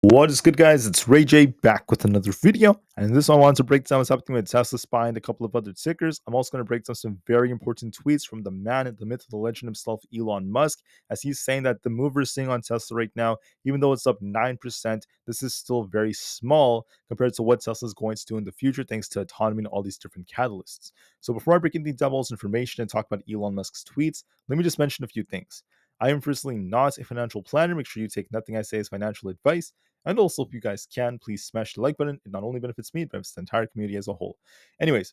What is good, guys? It's Ray J back with another video, and in this one I want to break down what's happening with Tesla Spy and a couple of other tickers. I'm also going to break down some very important tweets from the man, the myth, the legend himself, Elon Musk, as he's saying that the move we're seeing on Tesla right now, even though it's up 9%, this is still very small compared to what Tesla is going to do in the future, thanks to autonomy and all these different catalysts. So before I break into the devil's information and talk about Elon Musk's tweets, let me just mention a few things. I am personally not a financial planner. Make sure you take nothing I say as financial advice. And also, if you guys can, please smash the like button. It not only benefits me, but benefits the entire community as a whole. Anyways,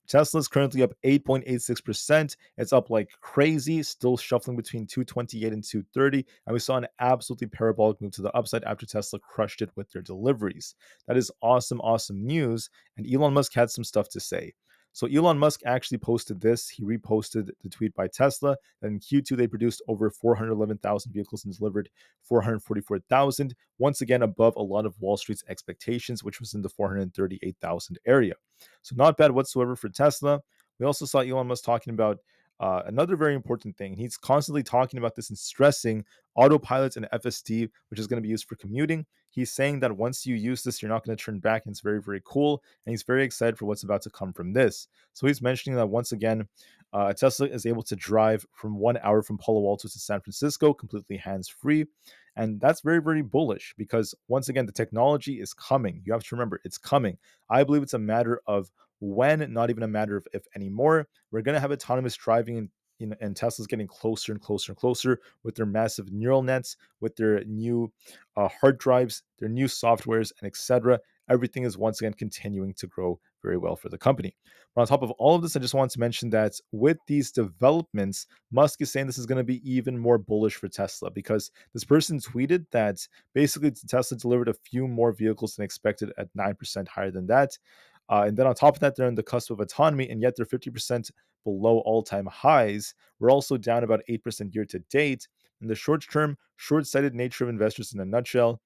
Tesla is currently up 8.86%. It's up like crazy, still shuffling between 228 and 230. And we saw an absolutely parabolic move to the upside after Tesla crushed it with their deliveries. That is awesome, awesome news. And Elon Musk had some stuff to say. So Elon Musk actually posted this. He reposted the tweet by Tesla that in Q2 they produced over 411,000 vehicles and delivered 444,000, once again above a lot of Wall Street's expectations, which was in the 438,000 area. So not bad whatsoever for Tesla. We also saw Elon Musk talking about another very important thing. He's constantly talking about this and stressing autopilot and FSD, which is going to be used for commuting. He's saying that once you use this, you're not going to turn back. And it's very, very cool. And he's very excited for what's about to come from this. So he's mentioning that once again, Tesla is able to drive from 1 hour from Palo Alto to San Francisco completely hands free. And that's very, very bullish because once again, the technology is coming. You have to remember it's coming. I believe it's a matter of when, not even a matter of if anymore. We're going to have autonomous driving and Tesla's getting closer and closer and closer with their massive neural nets, with their new hard drives, their new softwares, and etc. Everything is once again continuing to grow very well for the company. But on top of all of this, I just want to mention that with these developments, Musk is saying this is going to be even more bullish for Tesla because this person tweeted that basically Tesla delivered a few more vehicles than expected at 9% higher than that. And then on top of that, they're on the cusp of autonomy, and yet they're 50% below all-time highs. We're also down about 8% year to date. In the short term, short-sighted nature of investors in a nutshell,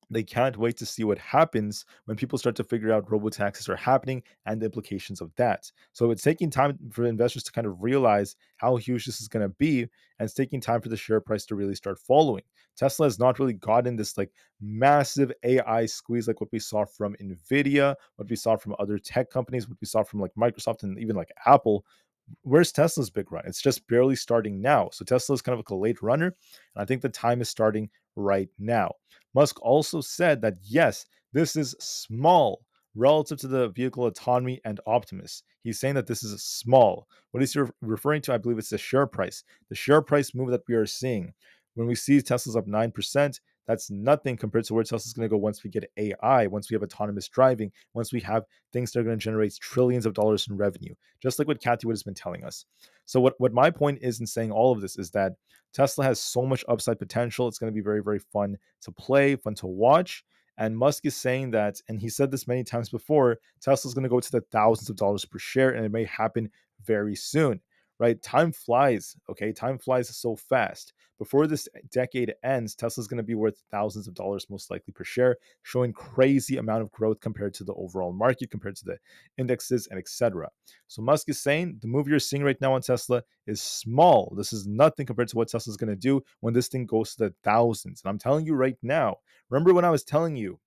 they can't wait to see what happens when people start to figure out robotaxis are happening and the implications of that. So it's taking time for investors to kind of realize how huge this is going to be, and it's taking time for the share price to really start following. Tesla has not really gotten this like massive AI squeeze like what we saw from Nvda, what we saw from other tech companies, what we saw from like Microsoft and even like Apple. Where's Tesla's big run? It's just barely starting now. So Tesla is kind of like a late runner. And I think the time is starting right now. Musk also said that, yes, this is small relative to the vehicle autonomy and Optimus. He's saying that this is small. What he's referring to, I believe it's the share price. The share price move that we are seeing. When we see Tesla's up 9%, that's nothing compared to where Tesla's going to go once we get AI, once we have autonomous driving, once we have things that are going to generate trillions of dollars in revenue, just like what Kathy Wood has been telling us. So what my point is in saying all of this is that Tesla has so much upside potential. It's going to be very, very fun to play, fun to watch. And Musk is saying that, and he said this many times before, Tesla's going to go to the thousands of dollars per share, and it may happen very soon, right? Time flies, okay? Time flies so fast. Before this decade ends, Tesla's going to be worth thousands of dollars most likely per share, showing crazy amount of growth compared to the overall market, compared to the indexes and etc. So Musk is saying the move you're seeing right now on Tesla is small. This is nothing compared to what Tesla's going to do when this thing goes to the thousands. And I'm telling you right now, remember when I was telling you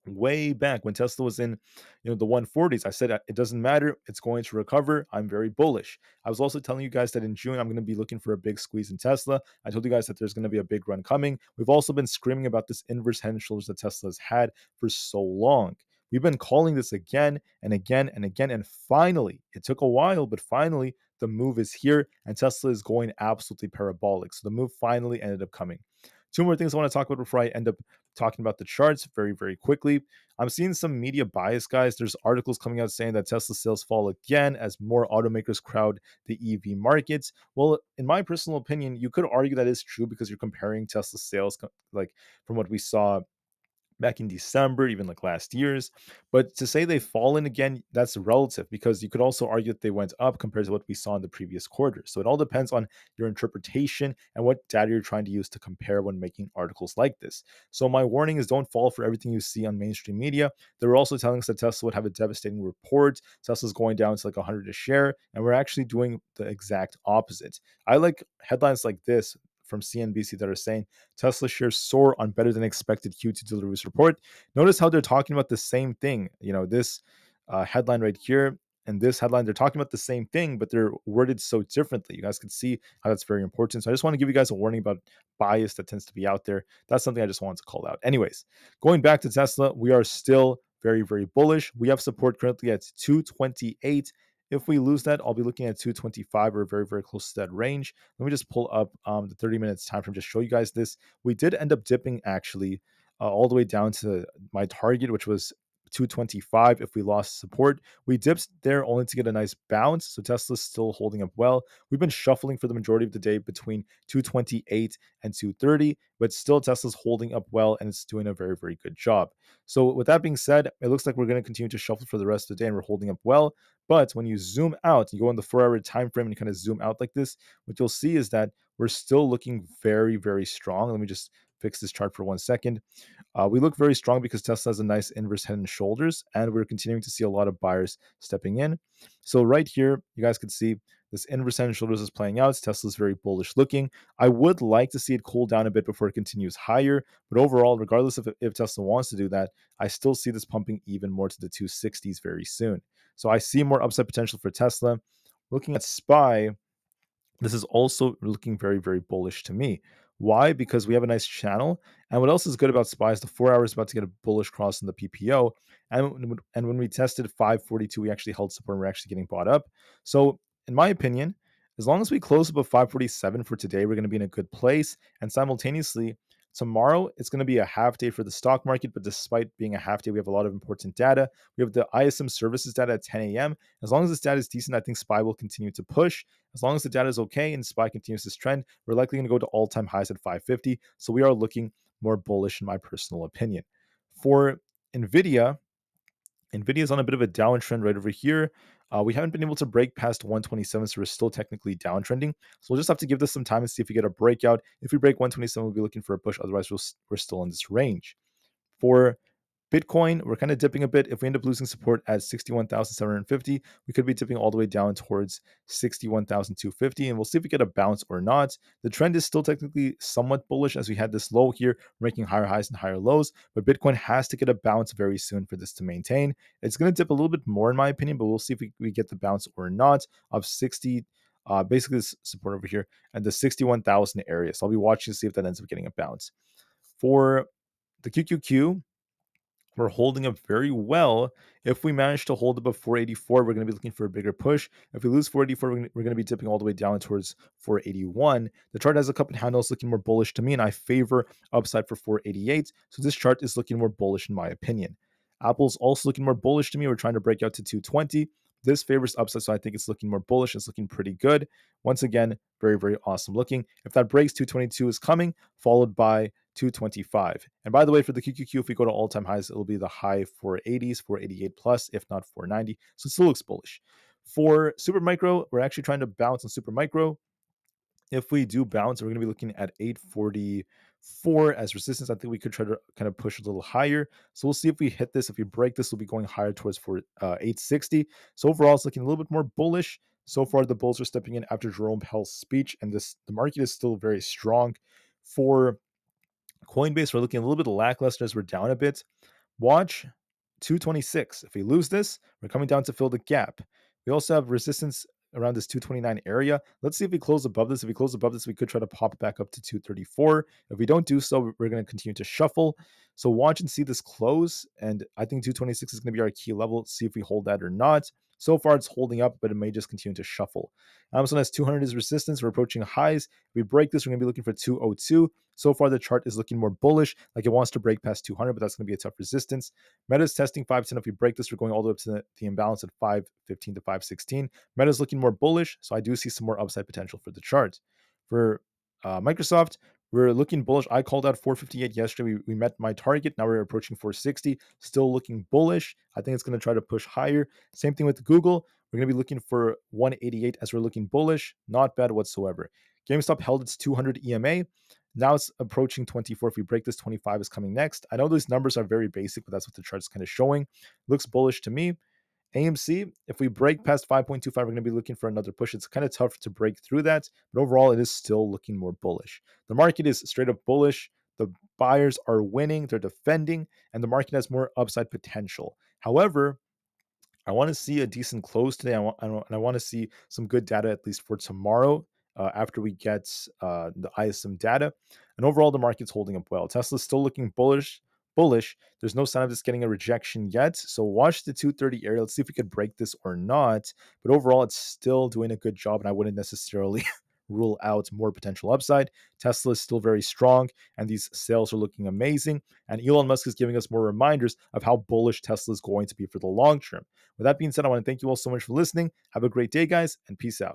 way back when Tesla was in, the 140s, I said it doesn't matter, it's going to recover. I'm very bullish. I was also telling you guys that in June I'm going to be looking for a big squeeze in Tesla. I told you guys that there's going to be a big run coming. We've also been screaming about this inverse head and shoulders that Tesla has had for so long. We've been calling this again and again and again, and finally, it took a while, but finally the move is here, and Tesla is going absolutely parabolic. So the move finally ended up coming. Two more things I want to talk about before I end up talking about the charts very, very quickly. I'm seeing some media bias, guys. There's articles coming out saying that Tesla sales fall again as more automakers crowd the EV markets. Well, in my personal opinion, you could argue that is true because you're comparing Tesla sales like from what we saw back in December, even like last year's. But to say they've fallen again, that's relative because you could also argue that they went up compared to what we saw in the previous quarter. So it all depends on your interpretation and what data you're trying to use to compare when making articles like this. So my warning is don't fall for everything you see on mainstream media. They were also telling us that Tesla would have a devastating report. Tesla's going down to like 100 a share, and we're actually doing the exact opposite. I like headlines like this from CNBC that are saying Tesla shares soar on better than expected Q2 deliveries report. Notice how they're talking about the same thing. This headline right here and this headline, they're talking about the same thing, but they're worded so differently. You guys can see how that's very important. So I just want to give you guys a warning about bias that tends to be out there. That's something I just wanted to call out. Anyways, going back to Tesla, we are still very, very bullish. We have support currently at 228. If we lose that, I'll be looking at 225 or very, very close to that range. Let me just pull up the 30 minutes time frame, just show you guys this. We did end up dipping actually all the way down to my target, which was 225. If we lost support, we dipped there only to get a nice bounce. So Tesla's still holding up well. We've been shuffling for the majority of the day between 228 and 230, but still Tesla's holding up well and it's doing a very, very good job. So with that being said, it looks like we're going to continue to shuffle for the rest of the day and we're holding up well. But when you zoom out, you go on the 4-hour time frame and you kind of zoom out like this, what you'll see is that we're still looking very, very strong. Let me just fix this chart for 1 second. We look very strong because Tesla has a nice inverse head and shoulders, and we're continuing to see a lot of buyers stepping in. So right here, you guys can see this inverse head and shoulders is playing out. Tesla's very bullish looking. I would like to see it cool down a bit before it continues higher, but overall, regardless of if Tesla wants to do that, I still see this pumping even more to the 260s very soon. So I see more upside potential for Tesla. Looking at SPY, this is also looking very, very bullish to me. Why? Because we have a nice channel. And what else is good about SPY is the 4 hours about to get a bullish cross in the PPO. And when we tested 542, we actually held support and we're actually getting bought up. So in my opinion, as long as we close above 547 for today, we're going to be in a good place. And simultaneously, tomorrow, it's going to be a half day for the stock market. But despite being a half day, we have a lot of important data. We have the ISM services data at 10 a.m. As long as this data is decent, I think SPY will continue to push. As long as the data is okay and SPY continues this trend, we're likely going to go to all-time highs at 550. So we are looking more bullish in my personal opinion. For Nvda is on a bit of a downtrend right over here. We haven't been able to break past 127, so we're still technically downtrending. So we'll just have to give this some time and see if we get a breakout. If we break 127, we'll be looking for a push. Otherwise, we're still in this range. For Bitcoin, we're kind of dipping a bit. If we end up losing support at 61,750, we could be dipping all the way down towards 61,250, and we'll see if we get a bounce or not. The trend is still technically somewhat bullish as we had this low here, making higher highs and higher lows, but Bitcoin has to get a bounce very soon for this to maintain. It's going to dip a little bit more in my opinion, but we'll see if we get the bounce or not of 60. Basically, this support over here at the 61,000 area. So I'll be watching to see if that ends up getting a bounce. For the QQQ, we're holding up very well. If we manage to hold above 484, we're going to be looking for a bigger push. If we lose 484, we're going to be dipping all the way down towards 481. The chart has a cup and handles looking more bullish to me, and I favor upside for 488. So this chart is looking more bullish in my opinion. Apple's also looking more bullish to me. We're trying to break out to 220. This favors upside, so I think it's looking more bullish. It's looking pretty good. Once again, very, very awesome looking. If that breaks, 222 is coming, followed by 225. And by the way, for the QQQ, if we go to all-time highs, it'll be the high 480s, 488 plus, if not 490. So it still looks bullish. For Supermicro, we're actually trying to bounce on Supermicro. If we do bounce, we're going to be looking at 844 as resistance. I think we could try to kind of push a little higher. So we'll see if we hit this. If we break this, we'll be going higher towards 860. So overall, it's looking a little bit more bullish. So far, the bulls are stepping in after Jerome Powell's speech, and the market is still very strong. For Coinbase, we're looking a little bit lackluster as we're down a bit. Watch 226. If we lose this, we're coming down to fill the gap. We also have resistance around this 229 area. Let's see if we close above this. If we close above this, we could try to pop back up to 234. If we don't do so, we're going to continue to shuffle. So watch and see this close. And I think 226 is going to be our key level. Let's see if we hold that or not. So far, it's holding up, but it may just continue to shuffle. Amazon has 200 as resistance. We're approaching highs. If we break this, we're going to be looking for 202. So far, the chart is looking more bullish, like it wants to break past 200, but that's going to be a tough resistance. Meta's testing 510. If we break this, we're going all the way up to the imbalance at 515 to 516. Meta's looking more bullish, so I do see some more upside potential for the chart. For Microsoft, we're looking bullish. I called out 458 yesterday. We met my target. Now we're approaching 460. Still looking bullish. I think it's going to try to push higher. Same thing with Google. We're going to be looking for 188 as we're looking bullish. Not bad whatsoever. GameStop held its 200 EMA. Now it's approaching 24. If we break this, 25 is coming next. I know these numbers are very basic, but that's what the chart's kind of showing. Looks bullish to me. AMC, if we break past 5.25, we're going to be looking for another push. It's kind of tough to break through that, but overall, it is still looking more bullish. The market is straight up bullish. The buyers are winning, they're defending, and the market has more upside potential. However, I want to see a decent close today. I want to see some good data at least for tomorrow after we get the ISM data. And overall, the market's holding up well. Tesla's still looking bullish. Bullish. There's no sign of this getting a rejection yet. So watch the 230 area. Let's see if we could break this or not. But overall, it's still doing a good job, and I wouldn't necessarily rule out more potential upside. Tesla is still very strong, and these sales are looking amazing. And Elon Musk is giving us more reminders of how bullish Tesla is going to be for the long term. With that being said, I want to thank you all so much for listening. Have a great day, guys, and peace out.